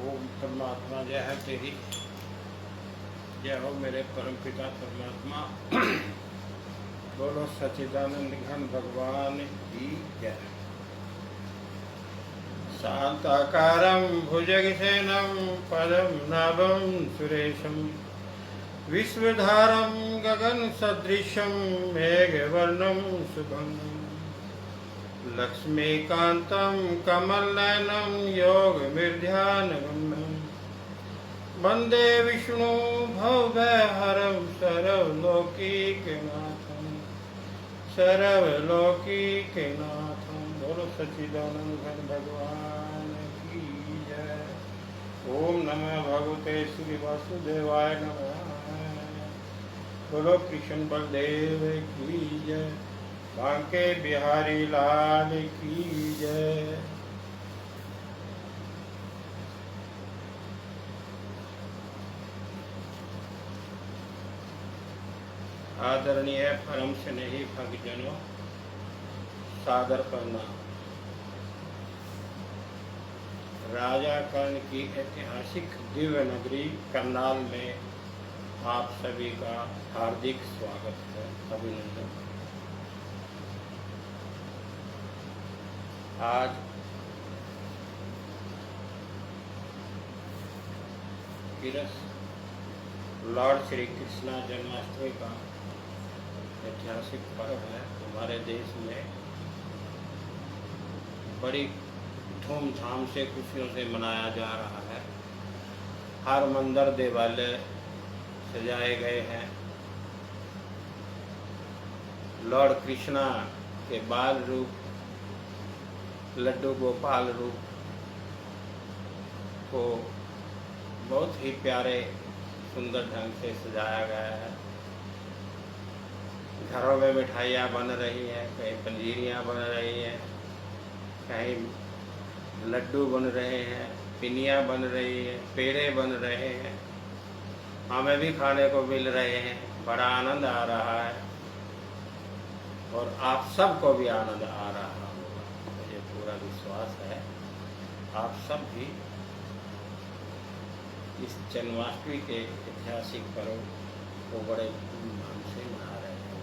ओम परमात्मा जय है तेरी, जय हो मेरे परमपिता परमात्मा। बोलो सच्चिदानंद घन भगवान की जय। शांताकारं भुजगशयनं पद्मनाभं सुरेशं विश्वधारं गगनसदृशं मेघवर्णं शुभंगं लक्ष्मीकान्तं कमलनयनं योगनिर्ध्यानगम्यं वन्दे विष्णु भवभयहरं सर्वलोकैकनाथं बोलो सच्चिदानंद घन भगवान की जय। ओम नमः भगवते श्री वासुदेवाय नमः। बोलो कृष्ण बलदेव की जय, बांके बिहारी लाल की जय। आदरणीय परम स्नेही भक्तजनों, सादर प्रणाम। राजा कर्ण की ऐतिहासिक दिव्य नगरी करनाल में आप सभी का हार्दिक स्वागत है, अभिनंदन। आज लॉर्ड श्री कृष्णा जन्माष्टमी का ऐतिहासिक पर्व है। हमारे देश में बड़ी धूमधाम से खुशियों से मनाया जा रहा है। हर मंदिर देवालय सजाए गए हैं। लॉर्ड कृष्णा के बाल रूप, लड्डू गोपाल रूप को बहुत ही प्यारे सुंदर ढंग से सजाया गया है। घरों में मिठाइयाँ बन रही हैं, कहीं पंजीरियाँ बन रही हैं, कहीं लड्डू बन रहे हैं, पिनियाँ बन रही हैं, पेड़े बन रहे हैं, हमें भी खाने को मिल रहे हैं। बड़ा आनंद आ रहा है और आप सबको भी आनंद आ रहा होगा, मुझे पूरा विश्वास है। आप सब भी इस जन्माष्टमी के ऐतिहासिक पर्व को बड़े धूमधाम से मना रहे हैं।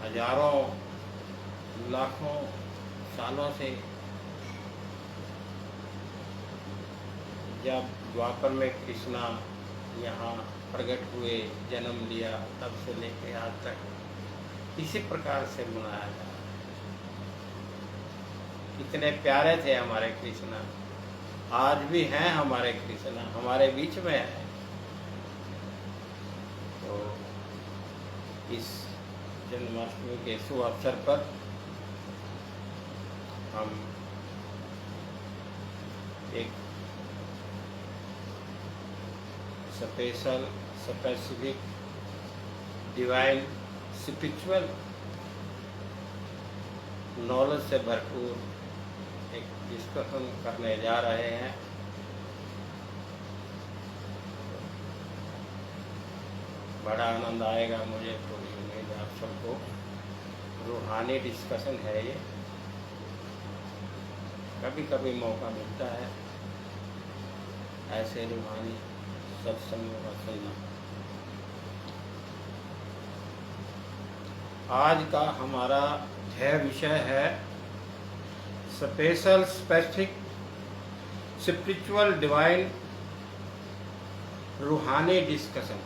हजारों लाखों सालों से जब द्वापर में कृष्णा यहाँ प्रकट हुए, जन्म लिया, तब से लेकर आज तक इसी प्रकार से मनाया जा रहा है। कितने प्यारे थे हमारे कृष्णा, आज भी हैं हमारे कृष्णा, हमारे बीच में है। तो इस जन्माष्टमी के शुभ अवसर पर हम एक स्पेसिफिक डिवाइन स्पिरिचुअल नॉलेज से भरपूर एक डिस्कशन करने जा रहे हैं। बड़ा आनंद आएगा, मुझे थोड़ी उम्मीद है आप सबको। रूहानी डिस्कशन है ये, कभी कभी मौका मिलता है ऐसे रूहानी सत्संगों का सुनना। आज का हमारा विषय है स्पेसिफिक स्पिरिचुअल डिवाइन रूहानी डिस्कशन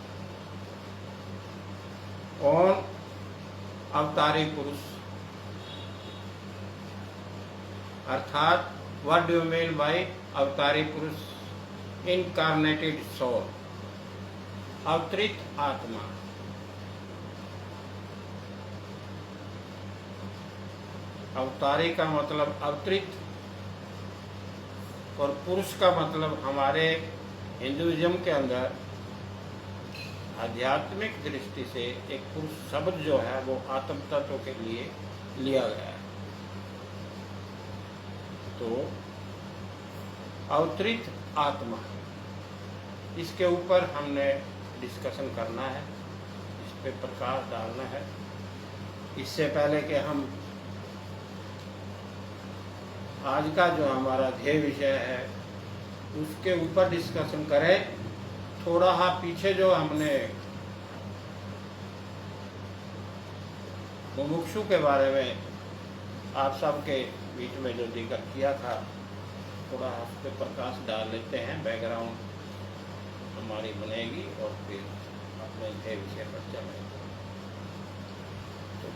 ऑन अवतारी पुरुष, अर्थात what do you mean by अवतारी पुरुष, इनकार्नेटेड सोल, अवतरित आत्मा। अवतारी का मतलब अवतरित और पुरुष का मतलब हमारे हिंदुइज्म के अंदर आध्यात्मिक दृष्टि से एक पुरुष शब्द जो है वो आत्म तत्व के लिए लिया गया है। तो अवतरित आत्मा, इसके ऊपर हमने डिस्कशन करना है, इस पे प्रकाश डालना है। इससे पहले कि हम आज का जो हमारा ध्येय विषय है उसके ऊपर डिस्कशन करें। थोड़ा पीछे जो हमने मुमुक्षु के बारे में आप सबके बीच में जो जिक्र किया था, थोड़ा उस पर प्रकाश डाल लेते हैं, बैकग्राउंड हमारी बनेगी और फिर अपने ध्येय विषय पर चलेंगे। तो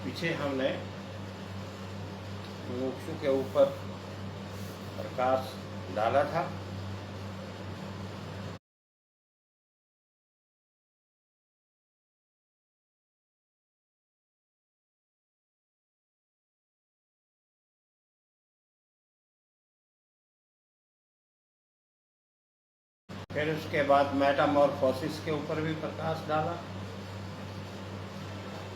पीछे हमने मुमुक्षु के ऊपर प्रकाश डाला था। फिर उसके बाद मेटामॉर्फोसिस के ऊपर भी प्रकाश डाला।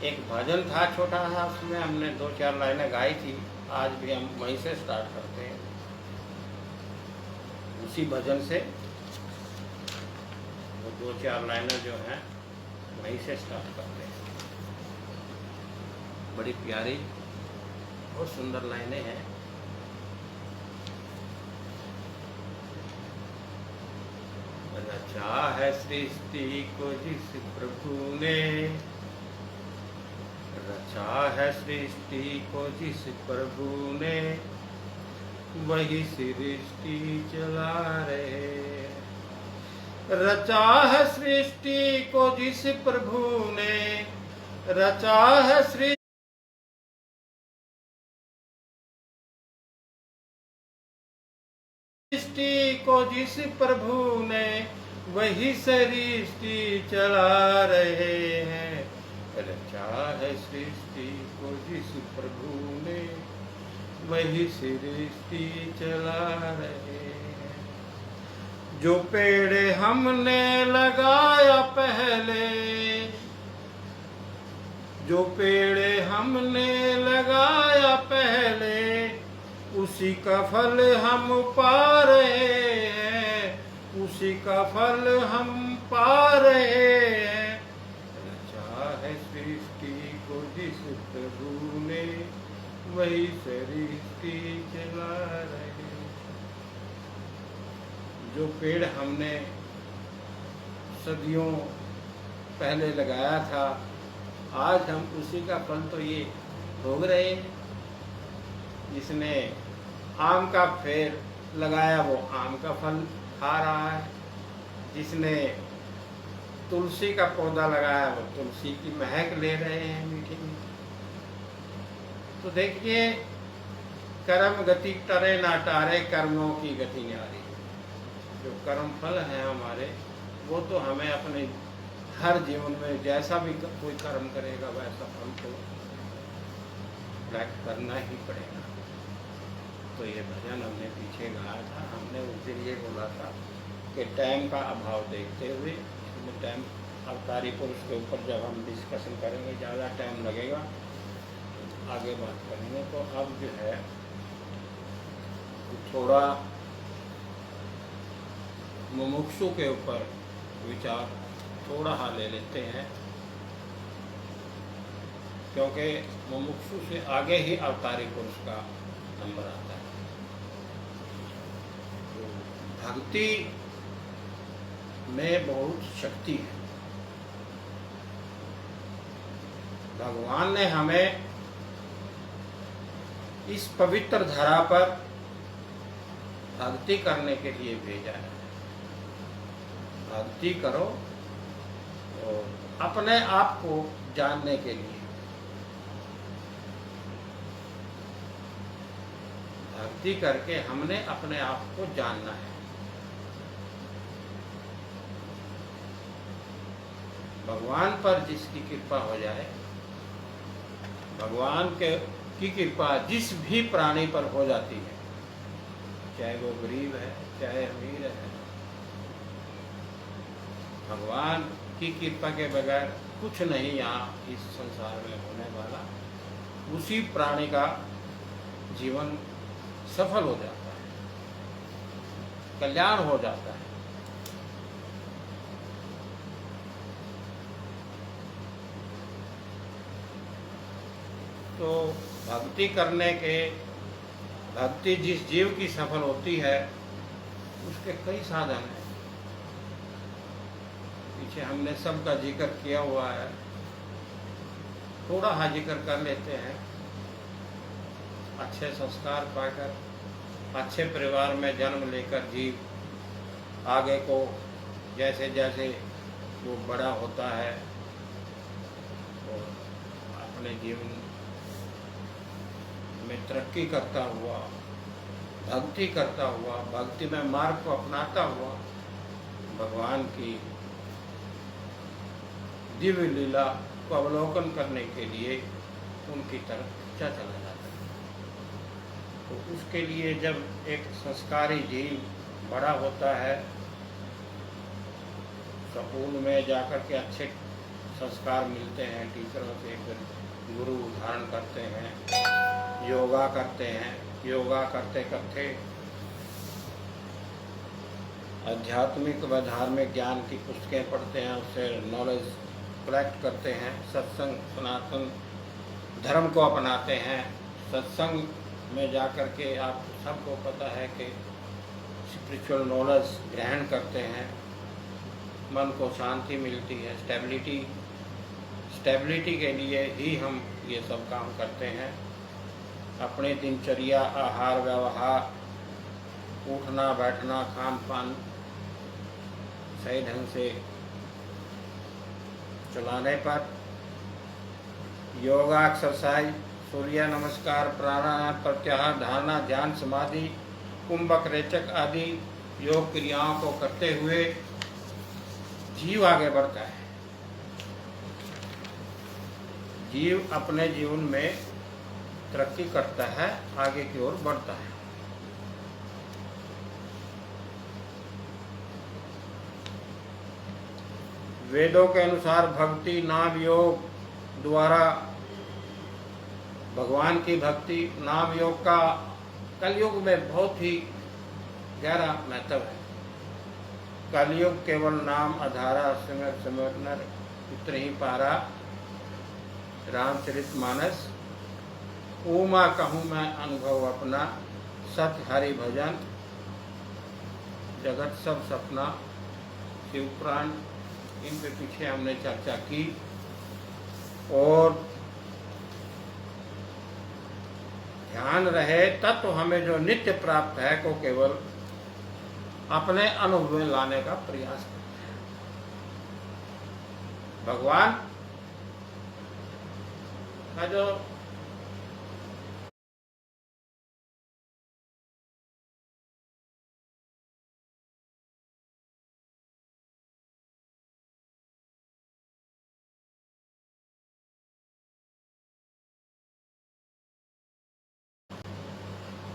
एक भजन था छोटा सा, उसमें हमने 2-4 लाइनें गाई थी। आज भी हम वहीं से स्टार्ट करते हैं, उसी भजन से। वो 2-4 लाइनें जो हैं वहीं से स्टार्ट करते हैं। बड़ी प्यारी और सुंदर लाइनें हैं। रचा है सृष्टि को जिस प्रभु ने, रचा है सृष्टि को जिस प्रभु ने, वही सृष्टि चला रहे। रचा है सृष्टि को जिस प्रभु ने, रचा है सृष्टि को जिस प्रभु ने, वही सृष्टि चला रहे हैं। रचा है सृष्टि को जिस प्रभु ने, वही सृष्टि चला रहे हैं। जो पेड़ हमने लगाया पहले, जो पेड़ हमने लगाया पहले, उसी का फल हम पा रहे हैं, उसी का फल हम पा रहे हैं। रचा है सृष्टि को जिस प्रभु ने, वही सृष्टि चला रहे। जो पेड़ हमने सदियों पहले लगाया था, आज हम उसी का फल तो ये भोग रहे हैं। जिसने आम का पेड़ लगाया वो आम का फल खा रहा है, जिसने तुलसी का पौधा लगाया वो तुलसी की महक ले रहे हैं मीठी मीठी। तो देखिए, कर्म गति टरे ना टारे, कर्मों की गति न्यारी। जो कर्म फल है हमारे, वो तो हमें अपने हर जीवन में जैसा भी कोई कर्म करेगा वैसा फल तो प्राप्त करना ही पड़ेगा। तो ये भजन हमने पीछे गाया था। हमने उस दिन ये बोला था कि टाइम का अभाव देखते हुए, इसमें टाइम अवतारी पुरुष के ऊपर जब हम डिस्कशन करेंगे ज़्यादा टाइम लगेगा, आगे बात करेंगे। तो अब जो है थोड़ा मुमुक्षु के ऊपर विचार थोड़ा ले लेते हैं, क्योंकि मुमुक्षु से आगे ही अवतारी पुरुष का नंबर आता है। भक्ति में बहुत शक्ति है। भगवान ने हमें इस पवित्र धरा पर भक्ति करने के लिए भेजा है। भक्ति करो और अपने आप को जानने के लिए। भक्ति करके हमने अपने आप को जानना है। भगवान पर जिसकी कृपा हो जाए, भगवान की कृपा जिस भी प्राणी पर हो जाती है, चाहे वो गरीब है चाहे अमीर है, भगवान की कृपा के बगैर कुछ नहीं यहाँ इस संसार में होने वाला। उसी प्राणी का जीवन सफल हो जाता है, कल्याण हो जाता है। तो भक्ति करने के भक्ति जिस जीव की सफल होती है उसके कई साधन हैं। पीछे हमने सबका जिक्र किया हुआ है, थोड़ा हाँ जिक्र कर लेते हैं। अच्छे संस्कार पाकर, अच्छे परिवार में जन्म लेकर जीव आगे को जैसे जैसे वो बड़ा होता है तो अपने जीवन में तरक्की करता हुआ, भक्ति करता हुआ, भक्ति में मार्ग को अपनाता हुआ भगवान की दिव्य लीला को अवलोकन करने के लिए उनकी तरफ चला जाता है। तो उसके लिए जब एक संस्कारी जीव बड़ा होता है, स्कूल में जाकर के अच्छे संस्कार मिलते हैं टीचरों से, फिर गुरु धारण करते हैं, योगा करते हैं, योगा करते करते आध्यात्मिक व धार्मिक ज्ञान की पुस्तकें पढ़ते हैं, उससे नॉलेज कलेक्ट करते हैं, सत्संग सनातन धर्म को अपनाते हैं। सत्संग में जाकर के आप सबको पता है कि स्पिरिचुअल नॉलेज ग्रहण करते हैं, मन को शांति मिलती है, स्टेबिलिटी के लिए ही हम ये सब काम करते हैं। अपने दिनचर्या, आहार व्यवहार, उठना बैठना, खान पान सही ढंग से चलाने पर योगा, एक्सरसाइज, सूर्य नमस्कार, प्राणायाम, प्रत्याहार, धारणा, ध्यान, समाधि, कुंभक, रेचक आदि योग क्रियाओं को करते हुए जीव आगे बढ़ता है। जीव अपने जीवन में तरक्की करता है, आगे की ओर बढ़ता है। वेदों के अनुसार भक्ति नाम योग द्वारा भगवान की भक्ति, नाम योग का कलयुग में बहुत ही गहरा महत्व है। कलयुग केवल नाम आधारा सिमर सिमर नर उतर ही पारा, रामचरितमानस उमा कहूँ मैं अनुभव अपना, सत्य हरि भजन जगत सब सपना, शिव पुराण, इन पे पीछे हमने चर्चा की। और ध्यान रहे तत्व हमें जो नित्य प्राप्त है को केवल अपने अनुभव में लाने का प्रयास करते हैं। भगवान का जो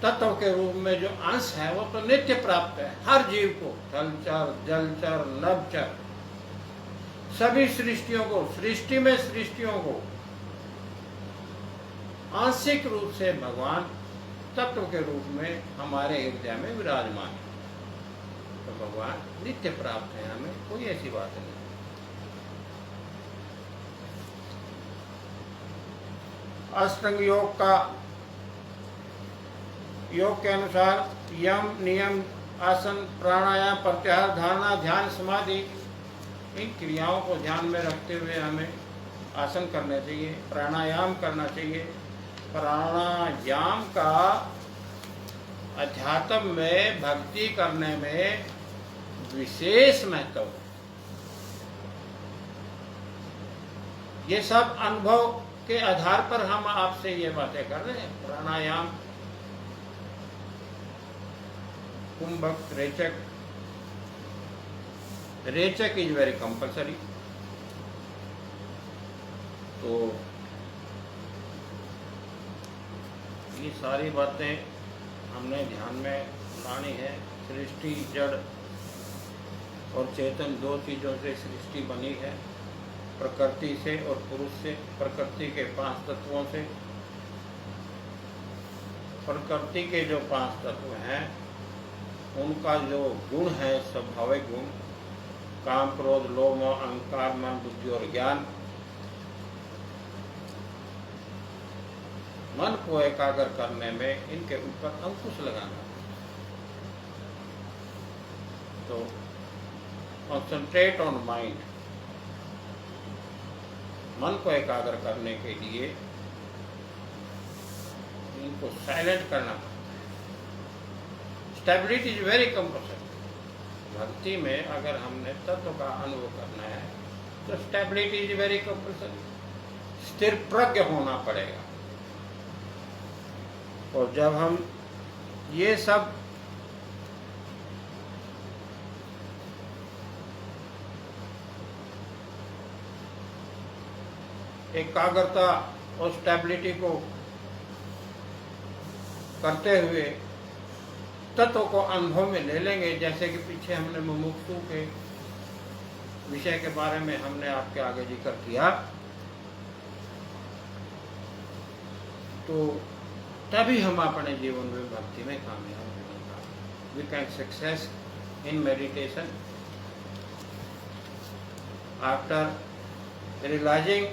तत्व के रूप में जो अंश है वो तो नित्य प्राप्त है हर जीव को, थलचर, जलचर, नभचर, सभी सृष्टियों को, सृष्टि में सृष्टियों को आंशिक रूप से भगवान तत्व के रूप में हमारे हृदय में विराजमान है। तो भगवान नित्य प्राप्त है, हमें कोई ऐसी बात नहीं। अष्टांग योग का योग के अनुसार यम, नियम, आसन, प्राणायाम, प्रत्याहार, धारणा, ध्यान, समाधि, इन क्रियाओं को ध्यान में रखते हुए हमें आसन करना चाहिए, प्राणायाम करना चाहिए। प्राणायाम का अध्यात्म में भक्ति करने में विशेष महत्व है। ये सब अनुभव के आधार पर हम आपसे ये बातें कर रहे हैं। प्राणायाम, कुंभक, रेचक, रेचक इज वेरी कंपल्सरी। तो ये सारी बातें हमने ध्यान में लानी है। सृष्टि जड़ और चेतन दो चीज़ों से सृष्टि बनी है, प्रकृति से और पुरुष से। प्रकृति के 5 तत्वों से। प्रकृति के जो 5 तत्व हैं उनका जो गुण है स्वाभाविक गुण, काम, क्रोध, लोभ, मोह, अहंकार, मन, बुद्धि और ज्ञान, मन को एकाग्र करने में इनके ऊपर अंकुश लगाना। तो कॉन्सेंट्रेट ऑन माइंड, मन को एकाग्र करने के लिए इनको साइलेंट करना पड़ता है। Stability is very compulsory. भक्ति में अगर हमने तत्व का अनुभव करना है तो स्टेबिलिटी इज वेरी कंपल्सरी। स्थिर प्रज्ञ होना पड़ेगा। और जब हम ये सब एकाग्रता और स्टेबिलिटी को करते हुए तत्व को अनुभव में ले लेंगे, जैसे कि पीछे हमने मुमुक्षु के विषय के बारे में हमने आपके आगे जिक्र किया, तो तभी हम अपने जीवन में भक्ति में कामयाब होंगे। We can success in meditation after realising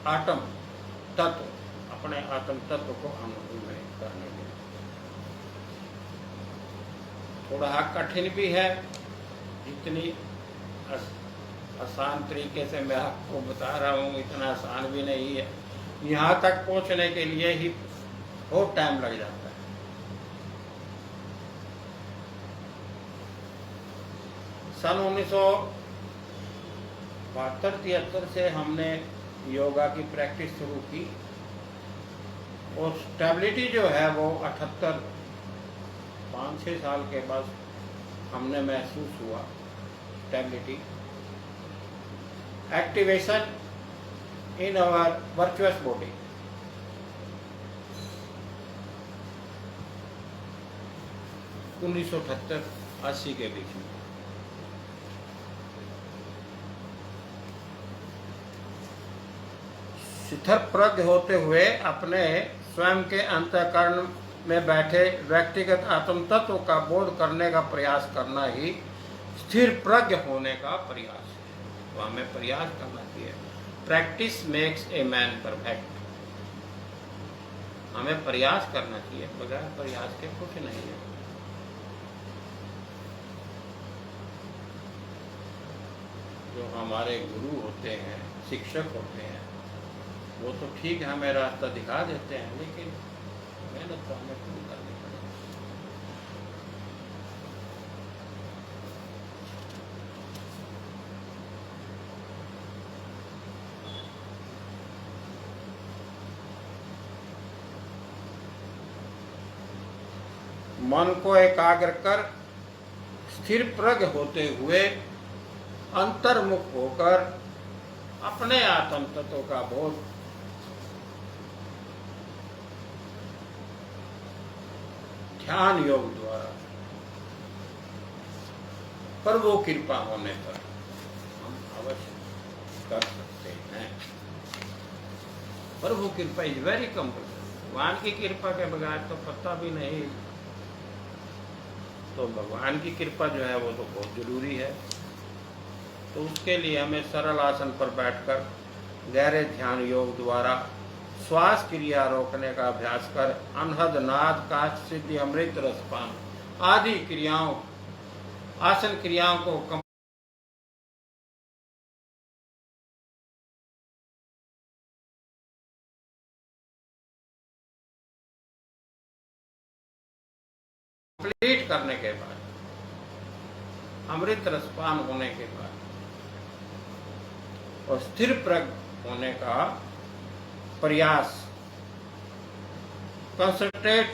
आत्म तत्व, अपने आत्म तत्व को अनुभव में करने के लिए थोड़ा कठिन भी है। जितनी आसान तरीके से मैं आपको बता रहा हूँ इतना आसान भी नहीं है। यहाँ तक पहुँचने के लिए ही बहुत टाइम लग जाता है। सन 1972-73 से हमने योगा की प्रैक्टिस शुरू की और स्टेबिलिटी जो है वो 78 5-6 साल के बाद हमने महसूस हुआ। Stability, activation in our virtuous body. उन्नीस 80 के बीच में शिथिल प्रज्ञ होते हुए अपने स्वयं के अंतःकरण में बैठे व्यक्तिगत आत्म तत्व का बोध करने का प्रयास करना ही स्थिर प्रज्ञ होने का प्रयास है। तो हमें प्रयास करना चाहिए। Practice makes a man perfect. हमें प्रयास करना चाहिए, बगैर प्रयास के कुछ नहीं है। जो हमारे गुरु होते हैं, शिक्षक होते हैं, वो तो ठीक है हमें रास्ता दिखा देते हैं, लेकिन मेहनत तो हमें खुद करनी पड़ेगी। मन को एकाग्र कर स्थिर प्रज्ञ होते हुए अंतर्मुख होकर अपने आत्म तत्व का बोध ध्यान योग द्वारा प्रभु कृपा होने पर हम अवश्य कर सकते हैं। प्रभु कृपा इज वेरी कंपल्सरी। भगवान की कृपा के बगैर तो पता भी नहीं। तो भगवान की कृपा जो है वो तो बहुत जरूरी है। तो उसके लिए हमें सरल आसन पर बैठकर गहरे ध्यान योग द्वारा श्वास क्रिया रोकने का अभ्यास कर अनहद नाद काच सिद्धि अमृत रसपान आदि क्रियाओं आसन क्रियाओं को कंप्लीट करने के बाद, अमृत रसपान होने के बाद और स्थिर प्रज्ञ होने का प्रयास, concentrate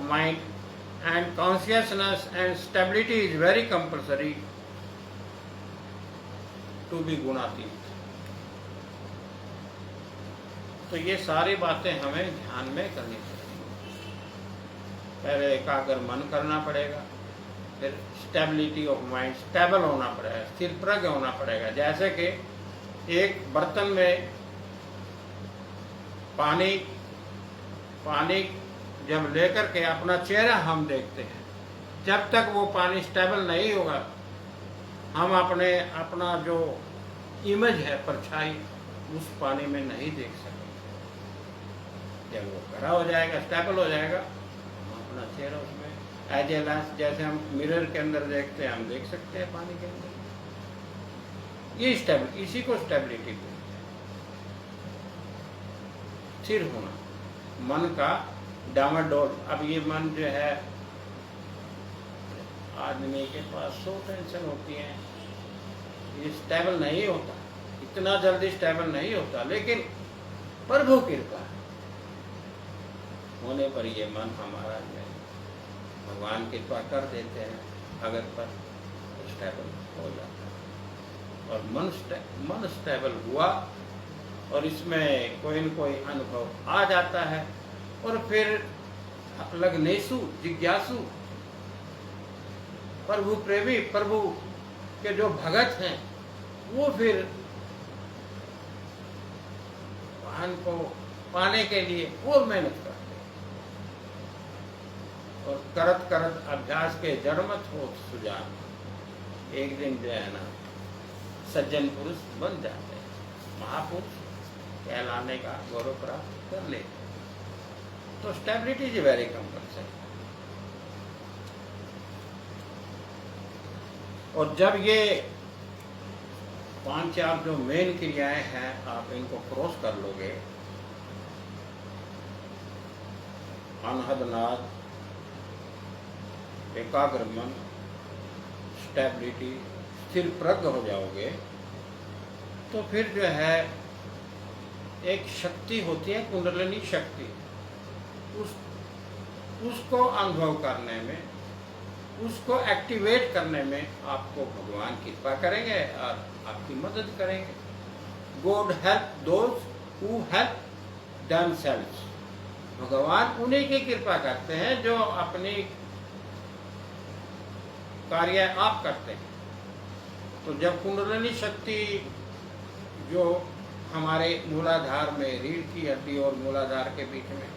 mind and consciousness and stability is very compulsory to be गुणातीत। तो ये सारी बातें हमें ध्यान में करनी चाहिए। पहले एकाग्र मन करना पड़ेगा, फिर स्टेबिलिटी ऑफ माइंड, स्टेबल होना पड़ेगा, स्थिर प्रज्ञ होना पड़ेगा। जैसे कि एक बर्तन में पानी जब लेकर के अपना चेहरा हम देखते हैं, जब तक वो पानी स्टेबल नहीं होगा हम अपना जो इमेज है, परछाई, उस पानी में नहीं देख सकते। जब वो खड़ा हो जाएगा, स्टेबल हो जाएगा, हम अपना चेहरा उसमें एज ए लेंस, जैसे हम मिरर के अंदर देखते हैं, हम देख सकते हैं पानी के अंदर। ये स्टेबल, इसी को स्टेबिलिटी बोलते हैं। स्थिर होना, मन का डामाडोल। अब ये मन जो है, आदमी के पास 100 टेंशन होती है, ये स्टेबल नहीं होता, इतना जल्दी स्टेबल नहीं होता, लेकिन प्रभु कृपा होने पर ये मन हमारा जो है, भगवान कृपा कर देते हैं, अगर पर स्टेबल हो जाता है। और मन स्टेबल हुआ और इसमें कोई न कोई अनुभव आ जाता है, और फिर लगनेसु, जिज्ञासु, प्रभु प्रेमी, प्रभु के जो भगत हैं, वो फिर भगवान को पाने के लिए वो मेहनत करते हैं। और करत करत अभ्यास के जड़मत हो सुजान, एक दिन जो है ना सज्जन पुरुष बन जाते हैं, महापुरुष कहलाने का गौरव प्राप्त कर लेते हैं। तो स्टेबिलिटी इज वेरी कंपल्सरी। और जब ये 5-4 जो मेन क्रियाएं हैं, आप इनको क्रॉस कर लोगे, अनहद नाद, एकाग्र मन, स्टेबिलिटी, स्थिर प्रज्ञ हो जाओगे, तो फिर जो है एक शक्ति होती है, कुंडलिनी शक्ति, उसको अनुभव करने में, उसको एक्टिवेट करने में आपको भगवान कृपा करेंगे और आपकी मदद करेंगे। God help those who help themselves. भगवान उन्हीं की कृपा करते हैं जो अपनी कार्य आप करते हैं। तो जब कुंडलिनी शक्ति जो हमारे मूलाधार में, रीढ़ की हड्डी और मूलाधार के बीच में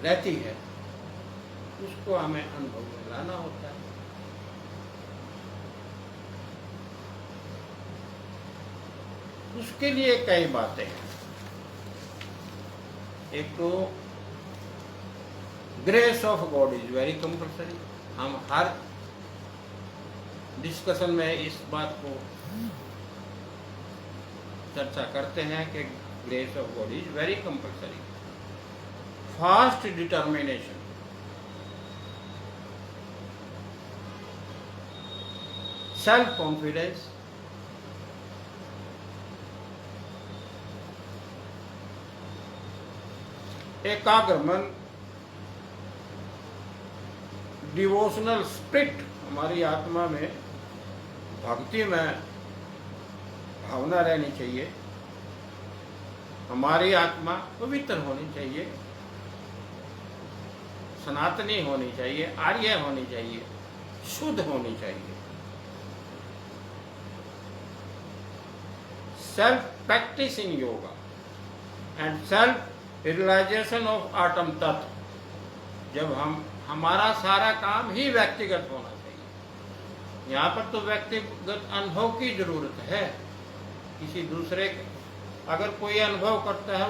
रहती है, उसको हमें अनुभव में लाना होता है। उसके लिए कई बातें हैं। एक तो grace of God is very compulsory. हम हर डिस्कशन में इस बात को चर्चा करते हैं कि grace of God is very compulsory. Fast determination, self confidence, एकाग्र मन, डिवोशनल स्पिरिट, हमारी आत्मा में भक्ति में भावना रहनी चाहिए, हमारी आत्मा पवित्र होनी चाहिए, सनातनी होनी चाहिए, आर्य होनी चाहिए, शुद्ध होनी चाहिए। Self practice in yoga and self realisation of आत्म तत्व। जब हमारा सारा काम ही व्यक्तिगत होना चाहिए। यहाँ पर तो व्यक्तिगत अनुभव की जरूरत है। किसी दूसरे अगर कोई अनुभव करता है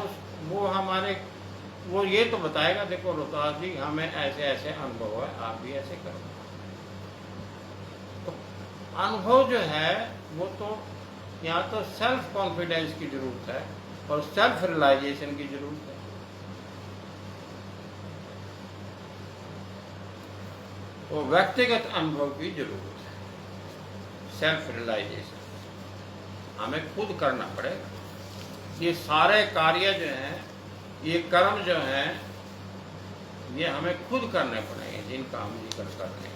वो ये तो बताएगा, देखो रोहतास जी हमें ऐसे ऐसे अनुभव है, आप भी ऐसे करो। तो अनुभव जो है वो तो यहाँ तो सेल्फ कॉन्फिडेंस की जरूरत है और सेल्फ रियलाइजेशन की जरूरत है। वो व्यक्तिगत अनुभव की जरूरत है, सेल्फ रियलाइजेशन हमें खुद करना पड़ेगा। ये सारे कार्य जो हैं ये कर्म जो है ये हमें खुद करने पड़ेंगे, जिनका हम जिक्र कर रहे हैं।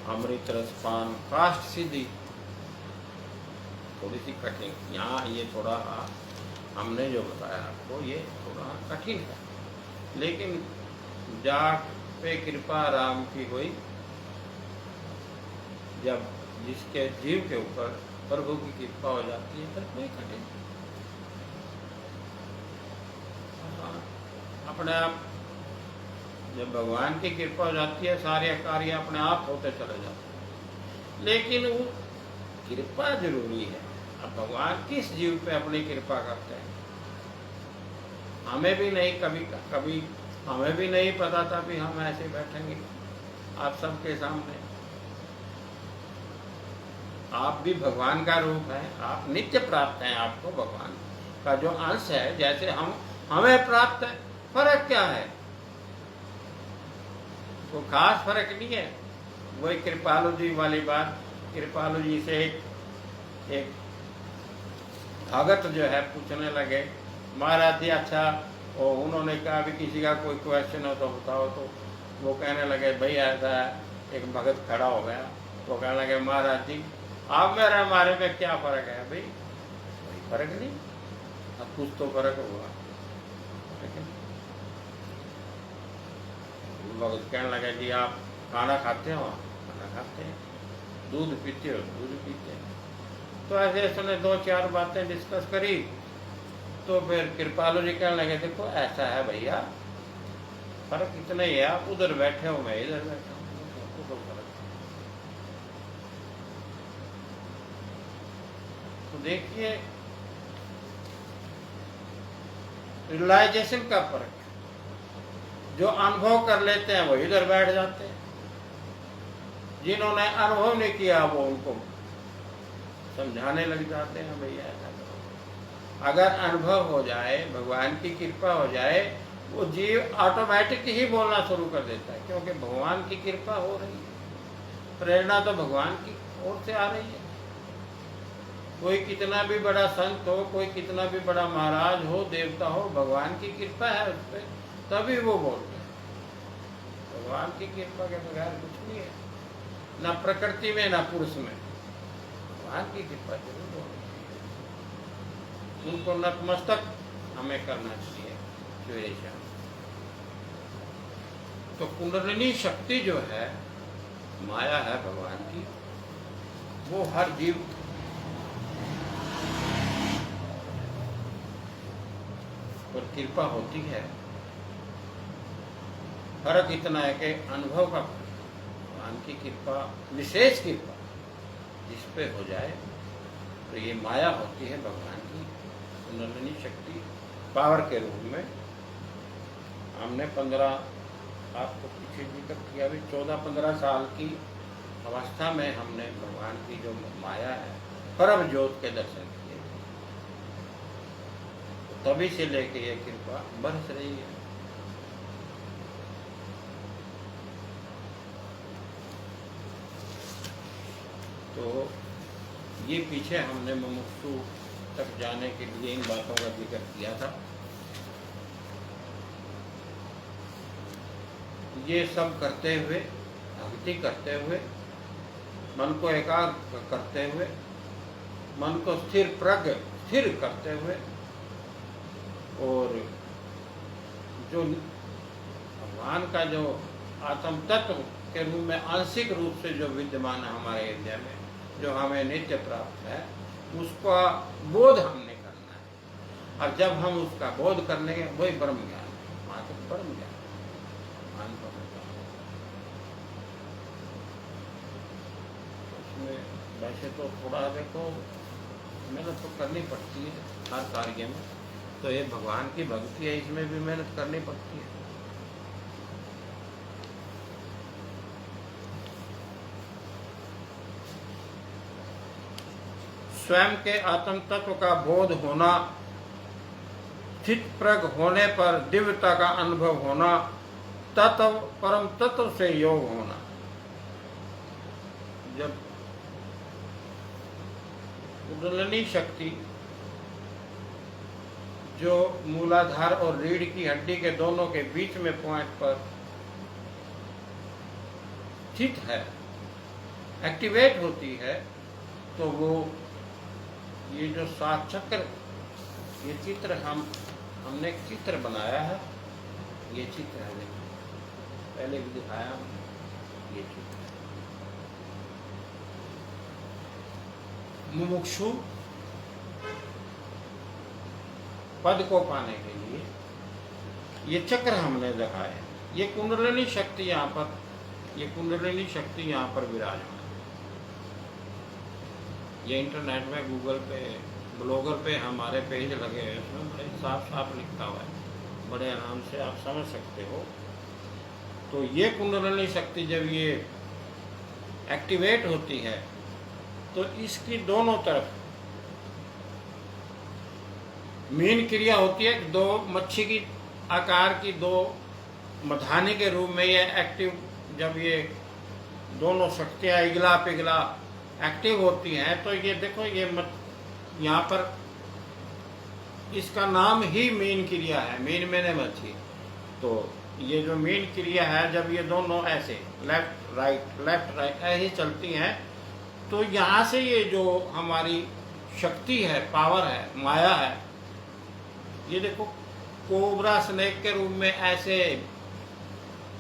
अमृत रसपान काष्ठ सिद्धि थोड़ी सी कठिन, यहाँ ये थोड़ा हमने जो बताया आपको ये थोड़ा कठिन है, लेकिन जाट पे कृपा राम की हुई, जब जिसके जीव के ऊपर प्रभु की कृपा हो जाती है फिर कोई कठिन अपने आप, जब भगवान की कृपा हो जाती है सारे कार्य अपने आप होते चले जाते हैं। लेकिन वो कृपा जरूरी है। अब भगवान किस जीव पे अपनी कृपा करते हैं, हमें भी नहीं, कभी कभी हमें भी नहीं पता था भी हम ऐसे बैठेंगे आप सबके सामने। आप भी भगवान का रूप है, आप नित्य प्राप्त हैं, आपको भगवान का जो अंश है जैसे हम हमें प्राप्त है। फर्क क्या है, तो खास फर्क नहीं है। वही कृपालु जी वाली बात, कृपालु जी से एक भगत जो है पूछने लगे, महाराज जी अच्छा, और उन्होंने कहा भी किसी का कोई क्वेश्चन हो तो बताओ। तो वो कहने लगे भाई ऐसा है। एक भगत खड़ा हो गया, तो कहने लगे महाराज जी आप मेरे हमारे में क्या फर्क है। भाई कोई फर्क नहीं, अब कुछ तो फर्क हुआ। भगत कहने लगे जी आप खाना खाते हो, खाना खाते हैं, दूध पीते हो, दूध पीते हैं। तो ऐसे उसने दो चार बातें डिस्कस करी, तो फिर कृपालु जी कहने लगे देखो ऐसा है भैया, फर्क इतना ही है, आप उधर बैठे हो मैं इधर बैठा हूँ, तो फर्क। तो देखिए रियलाइजेशन का फर्क, जो अनुभव कर लेते हैं वो इधर बैठ जाते हैं, जिन्होंने अनुभव नहीं किया वो उनको समझाने लग जाते हैं भैया ऐसा करो। अगर अनुभव हो जाए, भगवान की कृपा हो जाए, वो जीव ऑटोमेटिक ही बोलना शुरू कर देता है, क्योंकि भगवान की कृपा हो रही है, प्रेरणा तो भगवान की ओर से आ रही है। कोई कितना भी बड़ा संत हो, कोई कितना भी बड़ा महाराज हो, देवता हो, भगवान की कृपा है उस पर, तभी वो बोलते हैं। भगवान की कृपा के बगैर कुछ नहीं है, ना प्रकृति में ना पुरुष में, भगवान की कृपा जरूर होनी चाहिए। उनको नतमस्तक हमें करना चाहिए सवेरे शाम। तो कुंडलिनी शक्ति जो है, माया है भगवान की, वो हर जीव पर कृपा होती है। फर्क इतना है कि अनुभव का भगवान की कृपा, विशेष कृपा जिस पे हो जाए, तो ये माया होती है भगवान की कुंडलिनी शक्ति पावर के रूप में। हमने 15 आपको पीछे जिक्र किया भी, 14-15 साल की अवस्था में हमने भगवान की जो माया है, परम ज्योत के दर्शन किए, तो तभी से लेके ये कृपा बरस रही है। तो ये पीछे हमने मुमुक्षु तक जाने के लिए इन बातों का जिक्र किया था। ये सब करते हुए, भक्ति करते हुए, मन को एकाग्र करते हुए, मन को स्थिर प्रज्ञ स्थिर करते हुए, और जो भगवान का जो आत्म तत्व के रूप में आंशिक रूप से जो विद्यमान है हमारे हृदय में, जो हमें नित्य प्राप्त है, उसका बोध हमने करना है। और जब हम उसका बोध कर लेंगे, वही ब्रह्म ज्ञान है, वहाँ तक ब्रह्म ज्ञान उसमें। वैसे तो थोड़ा देखो मेहनत तो करनी पड़ती है हर कार्य में, तो ये भगवान की भक्ति है, इसमें भी मेहनत करनी पड़ती है। स्वयं के आत्म तत्व का बोध होना, स्थित प्रज्ञ होने पर दिव्यता का अनुभव होना, तत्व परम तत्व से योग होना। जब कुंडलिनी शक्ति जो मूलाधार और रीढ़ की हड्डी के दोनों के बीच में पॉइंट पर स्थित है, एक्टिवेट होती है, तो वो ये जो 7 चक्र, ये चित्र हमने एक चित्र बनाया है, ये चित्र है, देखिए पहले भी दिखाया, ये चित्र मुमुक्षु पद को पाने के लिए ये चक्र हमने दिखाया। ये कुंडलिनी शक्ति यहाँ पर, ये कुंडलिनी शक्ति यहाँ पर विराजमान। ये इंटरनेट में, गूगल पे, ब्लॉगर पे हमारे पेज लगे हैं, उसमें बड़े साफ साफ लिखा हुआ है, बड़े आराम से आप समझ सकते हो। तो ये कुंडलिनी शक्ति जब ये एक्टिवेट होती है तो इसकी दोनों तरफ मेन क्रिया होती है। 2 मच्छी की आकार की 2 मधानी के रूप में ये एक्टिव, जब ये दोनों शक्तियाँ इगला पिघला एक्टिव होती हैं तो ये देखो, ये यहाँ पर इसका नाम ही मेन क्रिया है, मेन मैंने मच्छी। तो ये जो मेन क्रिया है, जब ये दोनों ऐसे लेफ्ट राइट ऐसे चलती हैं तो यहाँ से ये जो हमारी शक्ति है, पावर है, माया है, ये देखो कोबरा स्नेक के रूप में ऐसे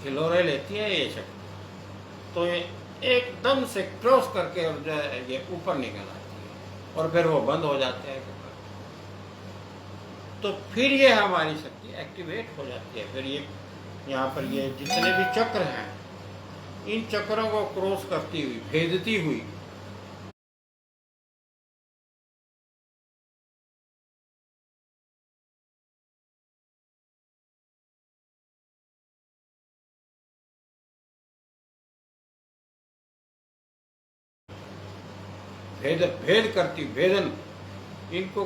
हिलोरे लेती है ये शक्ति। तो ये एकदम से क्रॉस करके और जो है ये ऊपर निकल आती है और फिर वो बंद हो जाते हैं। तो फिर ये हमारी शक्ति एक्टिवेट हो जाती है। फिर ये यहाँ पर ये जितने भी चक्र हैं, इन चक्रों को क्रॉस करती हुई, भेदती हुई भेद करती, भेदन, इनको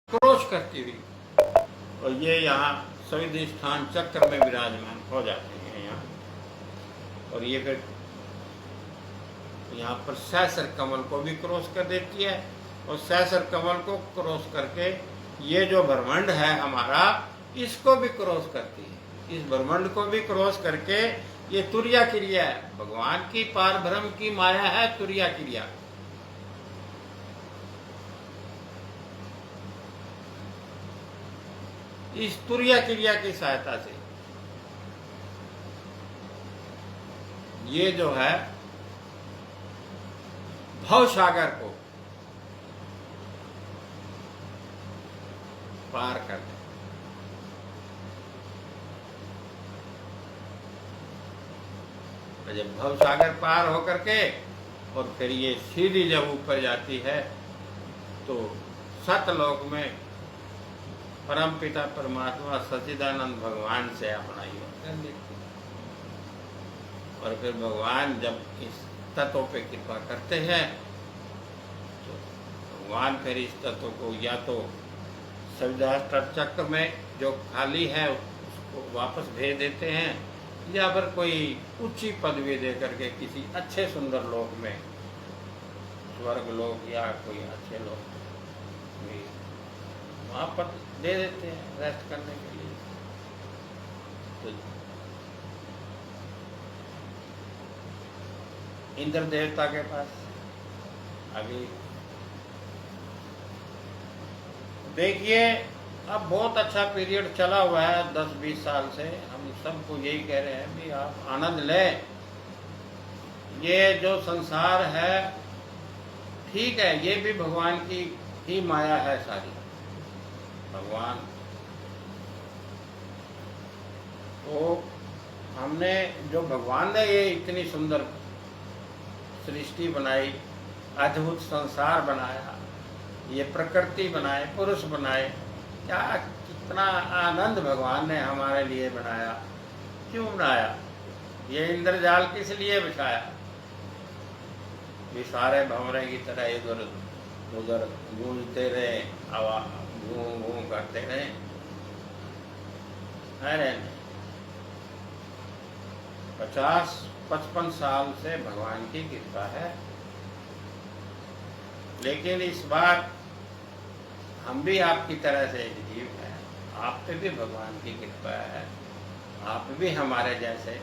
क्रॉस करती हुई, और ये यहाँ सविध स्थान चक्र में विराजमान हो जाते हैं यहाँ। और ये फिर यहाँ पर सहस्र कमल को भी क्रॉस कर देती है, और सहस्र कमल को क्रॉस करके ये जो ब्रह्मांड है हमारा, इसको भी क्रॉस करती है। इस ब्रह्मांड को भी क्रॉस करके ये तुर्या क्रिया है, भगवान की पार ब्रह्म की माया है तुर्या क्रिया। इस तुर्या क्रिया की सहायता से ये जो है भव सागर को पार कर दे। जब भव सागर पार होकर के और फिर ये सीधी जब ऊपर जाती है तो सतलोक में परम पिता परमात्मा सच्चिदानंद भगवान से अपना योग कर लेती है। और फिर भगवान जब इस तत्व पे कृपा करते हैं तो भगवान फिर इस तत्व को या तो सविधास्त्र चक्र में जो खाली है उसको वापस भेज देते हैं, या फिर कोई ऊंची पदवी दे करके किसी अच्छे सुंदर लोक में, स्वर्ग लोक या कोई अच्छे लोक में वहाँ पर दे देते हैं रेस्ट करने के लिए। तो इंद्र देवता के पास अभी देखिए, अब बहुत अच्छा पीरियड चला हुआ है 10-20 साल से। हम सबको यही कह रहे हैं कि आप आनंद लें। ये जो संसार है ठीक है, ये भी भगवान की ही माया है सारी। भगवान तो हमने जो भगवान ने ये इतनी सुंदर सृष्टि बनाई, अद्भुत संसार बनाया, ये प्रकृति बनाए, पुरुष बनाए, क्या कितना आनंद भगवान ने हमारे लिए बनाया। क्यों बनाया? ये इंद्रजाल किस लिए बिछाया? ये सारे भंवरे की तरह इधर उधर गूंजते रहे, आवाज घूम घूम करते रहे, अरे नहीं, 50-55 साल से भगवान की कृपा है। लेकिन इस बार हम भी आपकी तरह से एक जीव हैं, आप पे भी भगवान की कृपा है, आप भी हमारे जैसे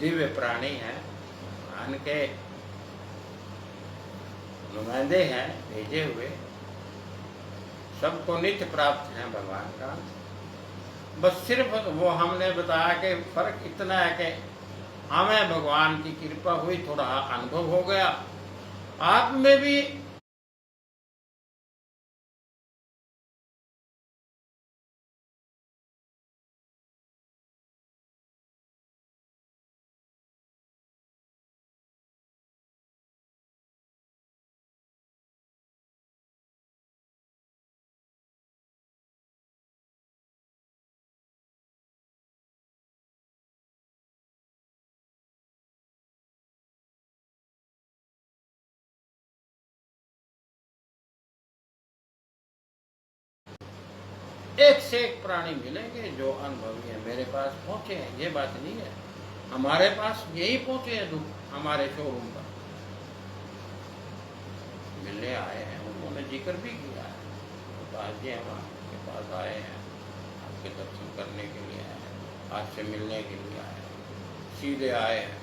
दिव्य प्राणी हैं, भगवान के नुमाइंदे हैं, भेजे हुए। सबको नित्य प्राप्त है भगवान का। बस सिर्फ वो हमने बताया कि फर्क इतना है कि हमें भगवान की कृपा हुई, थोड़ा अनुभव हो गया, आप में भी एक से एक प्राणी मिलेंगे जो अनुभवी है, मेरे पास पहुंचे हैं, ये बात नहीं है। हमारे पास यही पहुंचे हैं दुख, हमारे शोरूम पर मिलने आए हैं, उन्होंने जिक्र भी किया है। तो आज जी हम आपके पास आए हैं, आपके दर्शन करने के लिए आए हैं, आपसे मिलने के लिए आए हैं, सीधे आए हैं।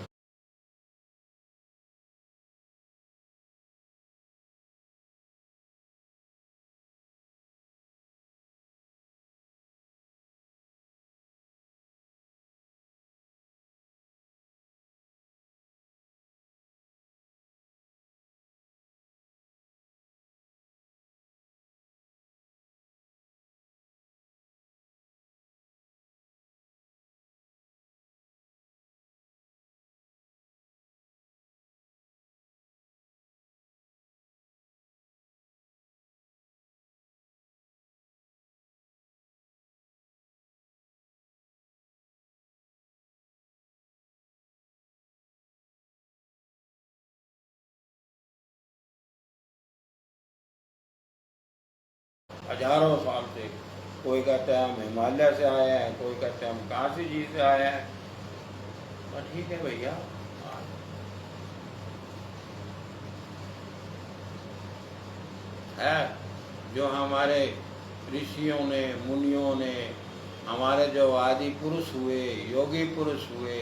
हजारों साल से, कोई कहता है हम हिमालय से आए हैं, कोई कहते हैं हम काशी जी से आए हैं। तो ठीक है भैया, है जो हमारे ऋषियों ने, मुनियों ने, हमारे जो आदि पुरुष हुए, योगी पुरुष हुए,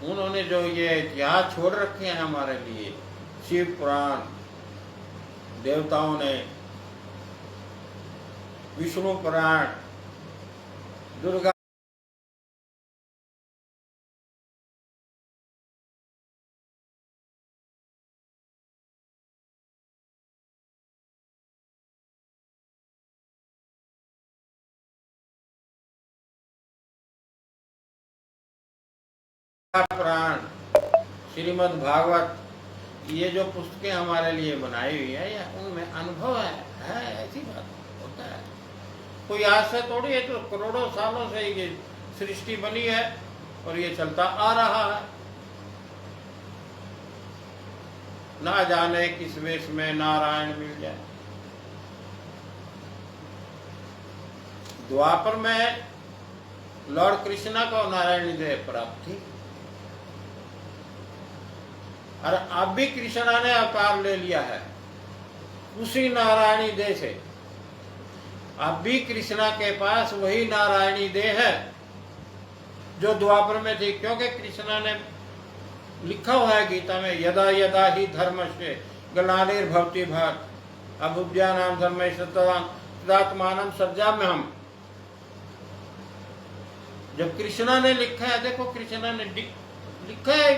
उन्होंने जो ये इतिहास छोड़ रखे हैं हमारे लिए, शिव पुराण, देवताओं ने विष्णु पुराण, दुर्गा पुराण, श्रीमद् भागवत, ये जो पुस्तकें हमारे लिए बनाई हुई है, या उनमें अनुभव है ऐसी बात होता है। कोई आज से थोड़ी है, तो करोड़ों सालों से ये सृष्टि बनी है और ये चलता आ रहा है। ना जाने किस वेश में नारायण मिल जाए। द्वापर में लॉर्ड कृष्णा को नारायणी देव प्राप्त थी, और अब भी कृष्णा ने अवतार ले लिया है उसी नारायणी देह से। अब भी कृष्णा के पास वही नारायणी देह है जो द्वापर में थी, क्योंकि कृष्णा ने लिखा हुआ है गीता में, यदा यदा ही धर्मस्य ग्लानिर्भवति भारत अभुज्ञानां धर्मस्य तदात्मानं सृजाम्यहम्। जब कृष्णा ने लिखा है, देखो कृष्णा ने लिखा है